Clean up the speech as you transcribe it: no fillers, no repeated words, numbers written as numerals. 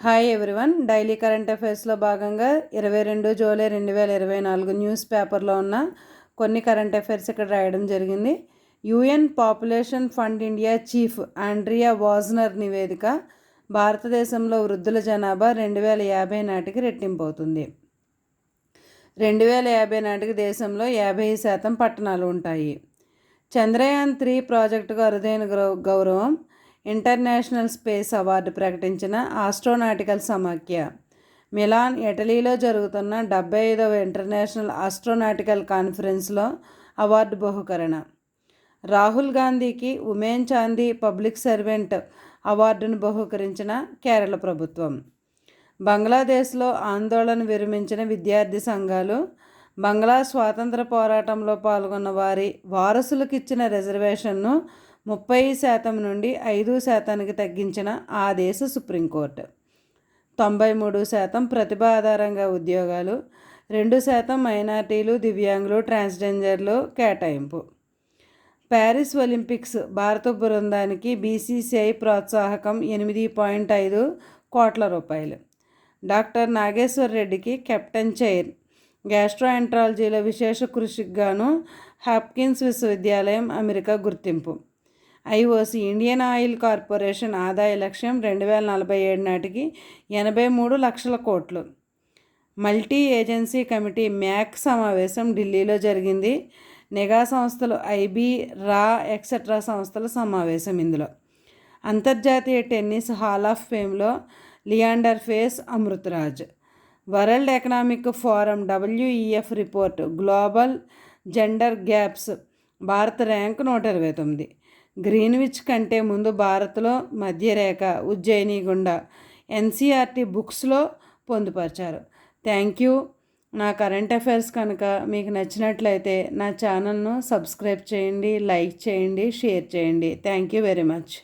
Hi everyone. Daily current అఫైర్స్లో భాగంగా 22 July 2024 news పేపర్లో ఉన్న కొన్ని కరెంట్ అఫైర్స్ ఇక్కడ రాయడం జరిగింది. UN population fund India chief Andrea Wojnar నివేదిక భారతదేశంలో వృద్ధుల జనాభా 2050 నాటికి రెట్టింపు అవుతుంది. 2050 నాటికి దేశంలో 50% పట్టణాలు ఉంటాయి. చంద్రయాన్ 3 ప్రాజెక్టుకు అరుదైన గౌరవం. ఇంటర్నేషనల్ స్పేస్ అవార్డు ప్రకటించిన ఆస్ట్రోనాటికల్ సమాఖ్య. మిలాన్, ఇటలీలో జరుగుతున్న 75వ ఇంటర్నేషనల్ ఆస్ట్రోనాటికల్ కాన్ఫరెన్స్లో అవార్డు బహుకరణ. రాహుల్ గాంధీకి ఉమేన్ చాందీ పబ్లిక్ సర్వెంట్ అవార్డును బహుకరించిన కేరళ ప్రభుత్వం. బంగ్లాదేశ్లో ఆందోళన విరమించిన విద్యార్థి సంఘాలు. బంగ్లా స్వాతంత్ర పోరాటంలో పాల్గొన్న వారి వారసులకు ఇచ్చిన రిజర్వేషన్ను 30% నుండి 5%కి తగ్గించిన ఆ దేశ సుప్రీంకోర్టు. 93% ప్రతిభ ఆధారంగా ఉద్యోగాలు. 2% మైనార్టీలు, దివ్యాంగులు, ట్రాన్స్జెండర్లు కేటాయింపు. ప్యారిస్ ఒలింపిక్స్ భారత బృందానికి బీసీసీఐ ప్రోత్సాహకం 8.5 కోట్ల రూపాయలు. డాక్టర్ నాగేశ్వర్ రెడ్డికి కెప్టెన్ చైర్. గ్యాస్ట్రోఎంట్రాలజీలో విశేష కృషికి గాను హాప్కిన్స్ విశ్వవిద్యాలయం అమెరికా గుర్తింపు. ఐఓసీ ఇండియన్ ఆయిల్ కార్పొరేషన్ ఆదాయ లక్ష్యం 2047 నాటికి 83 లక్షల కోట్లు. మల్టీ ఏజెన్సీ కమిటీ మ్యాక్ సమావేశం ఢిల్లీలో జరిగింది. నిఘా సంస్థలు ఐబీ, రా ఎక్సెట్రా సంస్థల సమావేశం ఇందులో. అంతర్జాతీయ టెన్నిస్ హాల్ ఆఫ్ ఫేమ్లో Leander Paes, Amritraj. World economic forum WEF report global gender gaps. భారత ర్యాంకు 129. గ్రీన్విచ్ కంటే ముందు భారత్లో మధ్యరేఖ, ఉజ్జయిని గుండా ఎన్సీఆర్టీ బుక్స్లో పొందుపరిచారు. Thank you. నా కరెంట్ అఫైర్స్ కనుక మీకు నచ్చినట్లయితే నా ఛానల్ను సబ్స్క్రైబ్ చేయండి, లైక్ చేయండి, షేర్ చేయండి. Thank you very much.